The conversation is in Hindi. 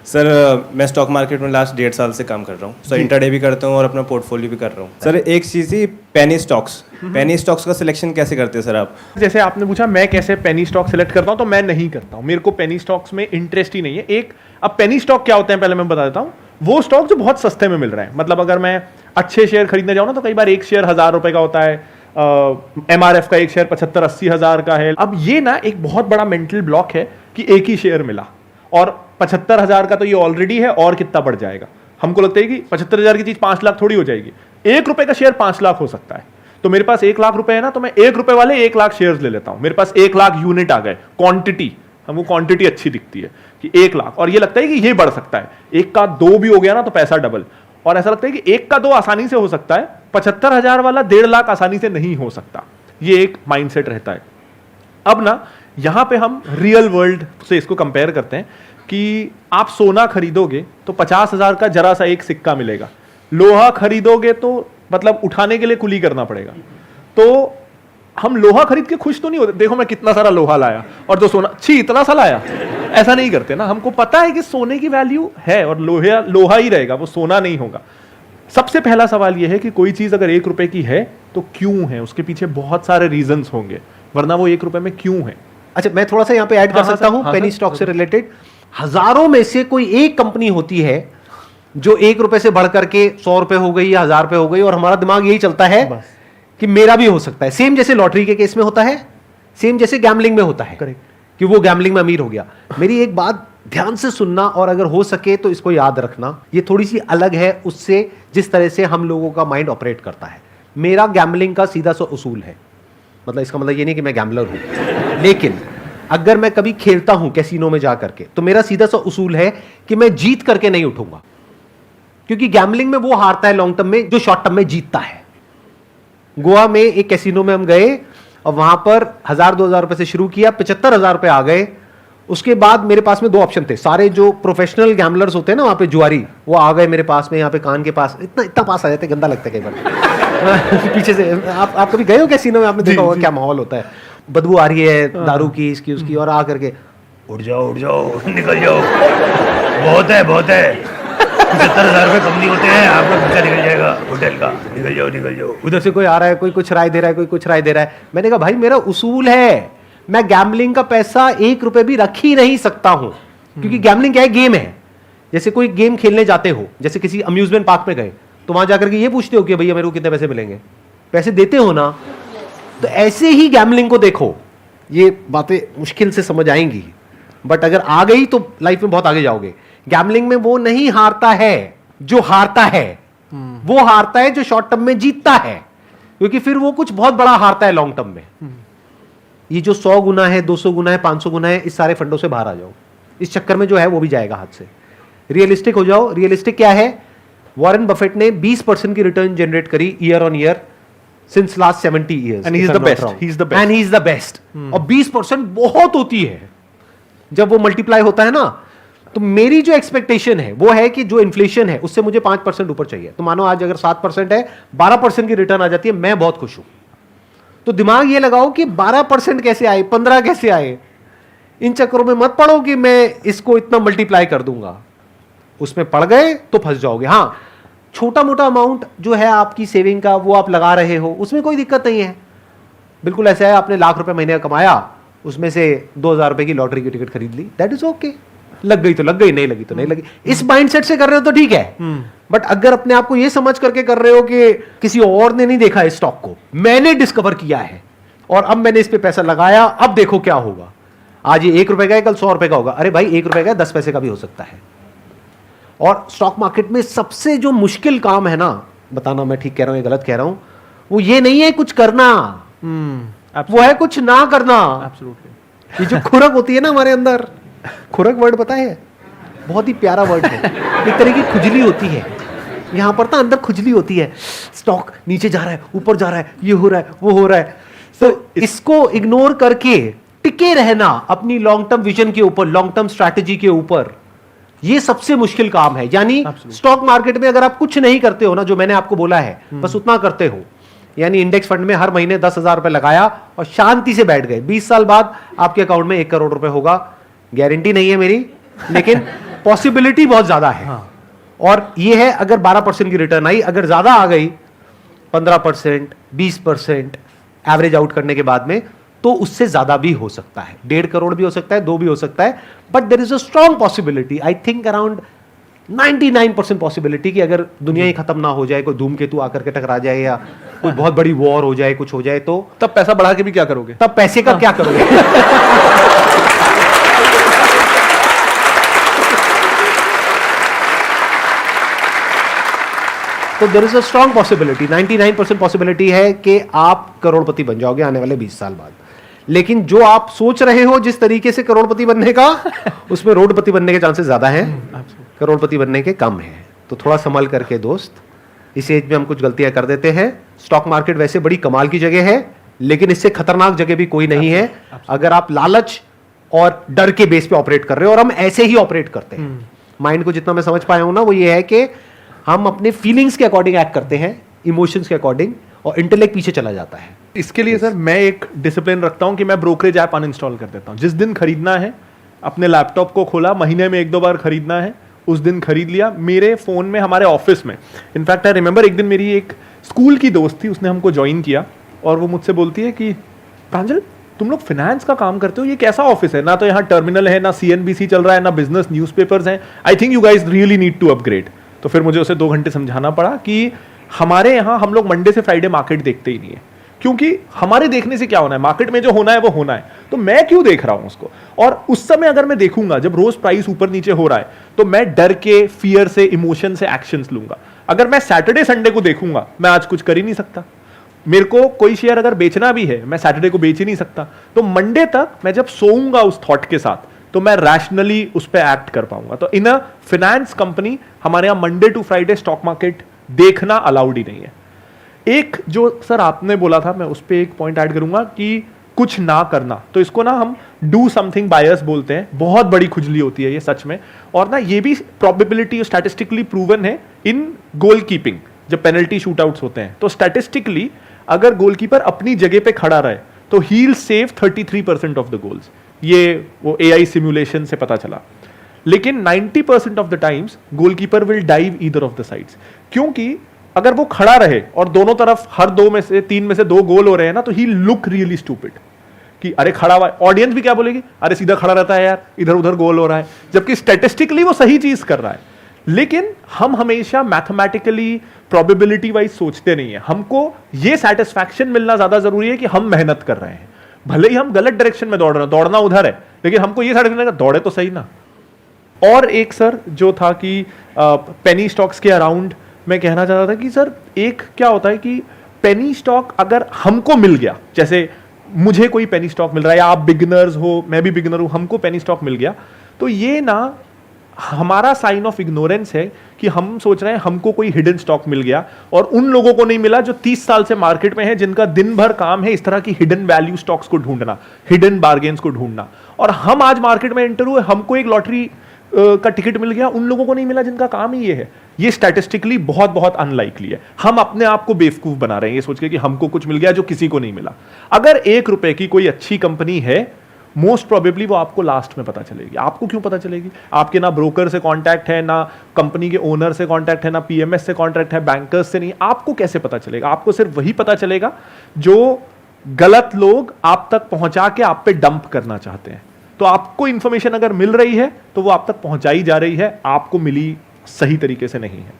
सर मैं स्टॉक मार्केट में लास्ट 1.5 साल से काम कर रहा हूँ सर। इंट्राडे भी करता हूँ और अपना पोर्टफोलियो भी कर रहा हूँ सर। एक चीज़ ही पेनी स्टॉक्स का सिलेक्शन कैसे करते हैं सर आप? जैसे आपने पूछा मैं कैसे पेनी स्टॉक सेलेक्ट करता हूँ, तो मैं नहीं करता हूँ। मेरे को पेनी स्टॉक्स में इंटरेस्ट ही नहीं है। अब पेनी स्टॉक क्या होते हैं पहले मैं बता देता हूँ। वो स्टॉक जो बहुत सस्ते में मिल रहे हैं, मतलब अगर मैं अच्छे शेयर खरीदने जाऊँ ना, तो कई बार एक शेयर 1000 रुपए का होता है। MRF का एक शेयर 75-80 हजार का है। अब ये ना एक बहुत बड़ा मेंटल ब्लॉक है कि एक ही शेयर मिला और 75 हजार का तो ये ऑलरेडी है, और कितना बढ़ जाएगा। हमको लगता है कि 75 हजार की चीज 5 लाख थोड़ी हो जाएगी। 1 रुपए का शेयर 5 लाख हो सकता है। तो मेरे पास 1 लाख रुपए है ना, तो मैं 1 रुपए वाले 1 लाख शेयर्स ले लेता हूं। मेरे पास 1 लाख यूनिट आ गए। क्वांटिटी, हमको क्वांटिटी अच्छी दिखती है कि 1 लाख, और ये लगता है कि ये बढ़ सकता है। 1 का 2 भी हो गया ना तो पैसा डबल। और ऐसा लगता है कि 1 का 2 आसानी से हो सकता है, 75 हजार वाला 1.5 लाख आसानी से नहीं हो सकता। ये एक माइंडसेट रहता है। अब ना यहां पे हम रियल वर्ल्ड से इसको कंपेयर करते हैं कि आप सोना खरीदोगे तो 50 हजार का जरा सा एक सिक्का मिलेगा। लोहा खरीदोगे तो मतलब उठाने के लिए कुली करना पड़ेगा। तो हम लोहा खरीद के खुश तो नहीं होते, देखो मैं कितना सारा लोहा लाया, और जो सोना छी इतना सा लाया, ऐसा नहीं करते ना। हमको पता है कि सोने की वैल्यू है और लोहा ही रहेगा, वो सोना नहीं होगा। सबसे पहला सवाल यह है कि कोई चीज अगर 1 रुपए की है तो क्यों है? उसके पीछे बहुत सारे रीजंस होंगे, वरना वो 1 रुपए में क्यों है। अच्छा, मैं थोड़ा सा यहाँ पे ऐड कर सकता हूँ पेनी स्टॉक से रिलेटेड। हजारों में से कोई एक कंपनी होती है जो 1 रुपए से बढ़कर के 100 रुपए हो गई या 1000 रुपए हो गई, और हमारा दिमाग यही चलता है कि मेरा भी हो सकता है। सेम जैसे लॉटरी के केस में होता है, सेम जैसे गैम्बलिंग में होता है। करेक्ट, कि वो गैम्बलिंग में अमीर हो गया। मेरी एक बात ध्यान से सुनना, और अगर हो सके तो इसको याद रखना। ये थोड़ी सी अलग है उससे जिस तरह से हम लोगों का माइंड ऑपरेट करता है। मेरा गैम्बलिंग का सीधा सा उसूल है, मतलब इसका मतलब ये नहीं कि मैं गैम्बलर हूं, लेकिन अगर मैं कभी खेलता हूं कैसीनो में जा करके, तो मेरा सीधा सा उसूल है कि मैं जीत करके नहीं उठूंगा। क्योंकि गैम्बलिंग में वो हारता है लॉन्ग टर्म में जो शॉर्ट टर्म में जीतता है। गोवा में एक कैसीनो में हम गए और वहां पर 1000-2000 रुपए से शुरू किया, 75 हजार रुपए आ गए। उसके बाद मेरे पास में 2 ऑप्शन थे। सारे जो प्रोफेशनल गैम्बलर्स होते हैं ना वहां पे, जुआरी, वो आ गए मेरे पास में, यहाँ पे कान के पास, इतना पास आ जाते, गंदा लगता है कई बार। पीछे से आप कभी गए हो कैसीनो में? आपने देखा होगा क्या माहौल होता है। बदबू आ रही है दारू की, इसकी उसकी, और आ करके उठ जाओ निकल जाओ, बहुत है 75 हजार रुपए कम नहीं होते हैं, आपका खर्चा निकल जाएगा होटल का, निकल जाओ। उधर से कोई आ रहा है, कोई कुछ राय दे रहा है, कोई कुछ राय दे रहा है। मैंने कहा भाई मेरा उसूल है, मैं गैम्बलिंग का पैसा 1 रुपए भी रख ही नहीं सकता हूं। क्योंकि गैम्बलिंग क्या है? गेम है। जैसे कोई गेम खेलने जाते हो, जैसे किसी अम्यूजमेंट पार्क में गए, तो वहां जाकर के ये पूछते हो कि भैया मेरे को कितने पैसे मिलेंगे? पैसे देते हो ना। तो ऐसे ही गैम्बलिंग को देखो। ये बातें मुश्किल से समझ आएंगी, बट अगर आ गई तो लाइफ में बहुत आगे जाओगे। गैम्बलिंग में वो नहीं हारता है जो हारता है, वो हारता है जो शॉर्ट टर्म में जीतता है, क्योंकि फिर वो कुछ बहुत बड़ा हारता है लॉन्ग टर्म में। ये जो 100 गुना है, 200 गुना है, 500 गुना है, इस सारे फंडों से बाहर आ जाओ। इस चक्कर में जो है वो भी जाएगा हाथ से। रियलिस्टिक हो जाओ। रियलिस्टिक क्या है? वॉरेन बफेट ने 20% की रिटर्न जनरेट करी year on year since last 70 years, and he is the best. And he is the best. और 20% बहुत होती है जब वो मल्टीप्लाई होता है ना। तो मेरी जो एक्सपेक्टेशन है वो है कि जो इन्फ्लेशन है उससे मुझे 5% ऊपर चाहिए। तो मानो आज अगर 7% है, 12% की रिटर्न आ जाती है, मैं बहुत खुश हूं। तो दिमाग ये लगाओ कि 12% कैसे आए, 15 कैसे आए। इन चक्करों में मत पड़ो कि मैं इसको इतना मल्टीप्लाई कर दूंगा। उसमें पड़ गए तो फंस जाओगे। हाँ, छोटा मोटा अमाउंट जो है आपकी सेविंग का, वो आप लगा रहे हो, उसमें कोई दिक्कत नहीं है। बिल्कुल ऐसा है, आपने लाख रुपए महीने का कमाया, उसमें से 2000 रुपए की लॉटरी की टिकट खरीद ली, दैट इज ओके। लग गई तो लग गई, नहीं लगी तो नहीं लगी। इस माइंडसेट से कर रहे हो तो ठीक है। बट अगर अपने आप को यह समझ करके कर रहे हो कि किसी और ने नहीं देखा इस स्टॉक को, मैंने डिस्कवर किया है और अब मैंने इस पे पैसा लगाया, अब देखो क्या होगा। आज ये 1 रुपए का है, कल 100 रुपए का होगा। अरे भाई 1 रुपए का 10 पैसे का भी हो सकता है। और स्टॉक मार्केट में सबसे जो मुश्किल काम है ना, बताना मैं ठीक कह रहा हूं या गलत कह रहा हूं, वो ये नहीं है कुछ करना, वो है कुछ ना करना। ये जो खुरक होती है ना हमारे अंदर, खुरक वर्ड पता है, बहुत ही प्यारा वर्ड है। एक तरह की खुजली होती है यहां पर, ना अंदर खुजली होती है। स्टॉक नीचे जा रहा है, ऊपर जा रहा है, ये हो रहा है, वो हो रहा है। तो इसको इग्नोर करके टिके रहना अपनी लॉन्ग टर्म विजन के ऊपर, लॉन्ग टर्म स्ट्रैटेजी के ऊपर, ये सबसे मुश्किल काम है। यानी स्टॉक मार्केट में अगर आप कुछ नहीं करते हो ना, जो मैंने आपको बोला है, बस उतना करते हो, यानी इंडेक्स फंड में हर महीने 10,000 रुपए लगाया और शांति से बैठ गए, 20 साल बाद आपके अकाउंट में 1 करोड़ रुपए होगा। गारंटी नहीं है मेरी, लेकिन पॉसिबिलिटी बहुत ज्यादा है। और ये है अगर 12% की रिटर्न आई, अगर ज्यादा आ गई 15%, 20% एवरेज आउट करने के बाद में, तो उससे ज्यादा भी हो सकता है, 1.5 करोड़ भी हो सकता है, 2 भी हो सकता है, but there is a strong possibility, I think around 99% possibility कि अगर दुनिया ही खत्म ना हो जाए, कोई धूमकेतु आकर के टकरा जाए या कोई बहुत बड़ी वॉर हो जाए, कुछ हो जाए, तो तब पैसा बढ़ा के भी क्या करोगे? तब पैसे का क्या करोगे? तो there is a strong possibility, 99% possibility है कि आप करोड़पति बन जाओगे आने वाले 20 साल बाद। लेकिन जो आप सोच रहे हो जिस तरीके से करोड़पति बनने का, उसमें रोडपति बनने के चांसेस ज्यादा हैं, करोड़पति बनने के कम हैं। तो थोड़ा संभल करके दोस्त, इस एज में हम कुछ गलतियां कर देते हैं। स्टॉक मार्केट वैसे बड़ी कमाल की जगह है, लेकिन इससे खतरनाक जगह भी कोई नहीं है अगर आप लालच और डर के बेस पे ऑपरेट कर रहे हो। और हम ऐसे ही ऑपरेट करते हैं। माइंड को जितना मैं समझ पाया हूं ना, वो ये है कि हम अपने फीलिंग्स के अकॉर्डिंग एक्ट करते हैं, इमोशंस के अकॉर्डिंग, और इंटेलेक्ट पीछे चला जाता है। इसके लिए सर मैं एक डिसिप्लिन रखता हूं कि मैं ब्रोकरेज ऐप अनइंस्टॉल कर देता हूं। जिस दिन खरीदना है, अपने लैपटॉप को खोला, महीने में 1-2 बार खरीदना है, उस दिन खरीद लिया। मेरे फोन में, हमारे ऑफिस में, इनफैक्ट आई रिमेंबर एक दिन मेरी एक स्कूल की दोस्त थी, उसने हमको ज्वाइन किया और वो मुझसे बोलती है कि प्रांजल, तुम लोग फाइनेंस का काम करते हो, ये कैसा ऑफिस है? ना तो यहाँ टर्मिनल है, ना CNBC चल रहा है, ना बिजनेस न्यूज़पेपर्स हैं। I think you guys really need to upgrade. तो फिर मुझे उसे 2 घंटे समझाना पड़ा कि हमारे यहाँ हम लोग मंडे से फ्राइडे मार्केट देखते ही नहीं है, क्योंकि हमारे देखने से क्या होना है, मार्केट में जो होना है वो होना है, तो मैं क्यों देख रहा हूं उसको। और उस समय अगर मैं देखूंगा जब रोज प्राइस ऊपर नीचे हो रहा है, तो मैं डर के, फियर से, इमोशन से एक्शंस लूंगा। अगर मैं सैटरडे संडे को देखूंगा, मैं आज कुछ कर ही नहीं सकता। मेरे को कोई शेयर अगर बेचना भी है, मैं सैटरडे को बेच ही नहीं सकता। तो मंडे तक मैं जब सोऊंगा उस थॉट के साथ, तो मैं रैशनली उस पर एक्ट कर पाऊंगा। तो इन अ फाइनेंस कंपनी हमारे यहां Monday to Friday stock market देखना अलाउड ही नहीं है। एक जो सर आपने बोला था, मैं उस पर एक पॉइंट ऐड करूंगा कि कुछ ना करना, तो इसको ना हम डू समथिंग बायस बोलते हैं। बहुत बड़ी खुजली होती है ये सच में। और ना ये भी प्रोबेबिलिटी स्टैटिस्टिकली प्रूवन है इन गोल कीपिंग, जब पेनल्टी शूटआउट्स होते हैं, तो स्टैटिस्टिकली अगर गोलकीपर अपनी जगह पे खड़ा रहे तो he will save 33% of the goals. ये वो AI सिमुलेशन से पता चला। लेकिन 90% of the times goalkeeper will dive either of the sides, क्योंकि अगर वो खड़ा रहे और दोनों तरफ हर 2 में से 3 में से 2 गोल हो रहे हैं ना, तो ही लुक रियली स्टूपिड कि अरे खड़ा हुआ है। ऑडियंस भी क्या बोलेगी, अरे सीधा खड़ा रहता है यार, इधर उधर गोल हो रहा है, जबकि स्टैटिस्टिकली वो सही चीज कर रहा है। लेकिन हम हमेशा मैथमेटिकली प्रोबेबिलिटी वाइज सोचते नहीं है। हमको ये सेटिस्फैक्शन मिलना ज्यादा जरूरी है कि हम मेहनत कर रहे हैं, भले ही हम गलत डायरेक्शन में दौड़ रहे हैं, दौड़ना उधर है, लेकिन हमको ये सेटिस्फैक्शन दौड़े तो सही ना। और एक सर जो था कि पेनी स्टॉक्स के अराउंड मैं कहना चाहता था कि सर एक क्या होता है कि पेनी स्टॉक अगर हमको मिल गया, जैसे मुझे कोई पेनी स्टॉक मिल रहा है, या आप बिगिनर्स हो, मैं भी बिगिनर हूं, हमको पेनी स्टॉक मिल गया, तो ये ना हमारा साइन ऑफ इग्नोरेंस है कि हम सोच रहे हैं हमको कोई हिडन स्टॉक मिल गया और उन लोगों को नहीं मिला जो 30 साल से मार्केट में है, जिनका दिन भर काम है इस तरह की हिडन वैल्यू स्टॉक्स को ढूंढना, हिडन बार्गेन्स को ढूंढना। और हम आज मार्केट में एंटर हुए, हमको एक लॉटरी का टिकट मिल गया, उन लोगों को नहीं मिला जिनका काम ही ये है। ये स्टैटिस्टिकली बहुत बहुत अनलाइकली है। हम अपने आप को बेवकूफ बना रहे हैं ये सोच के कि हमको कुछ मिल गया जो किसी को नहीं मिला। अगर 1 रुपए की कोई अच्छी कंपनी है, मोस्ट प्रोबेबली वो आपको लास्ट में पता चलेगी। आपको क्यों पता चलेगी? आपके ना ब्रोकर से कांटेक्ट है, ना कंपनी के ओनर से कांटेक्ट है, ना PMS से कांटेक्ट है, बैंकर्स से नहीं। आपको कैसे पता चलेगा? आपको सिर्फ वही पता चलेगा जो गलत लोग आप तक पहुंचा के आप पे डंप करना चाहते हैं। तो आपको इंफॉर्मेशन अगर मिल रही है तो वो आप तक पहुंचाई जा रही है, आपको मिली सही तरीके से नहीं है।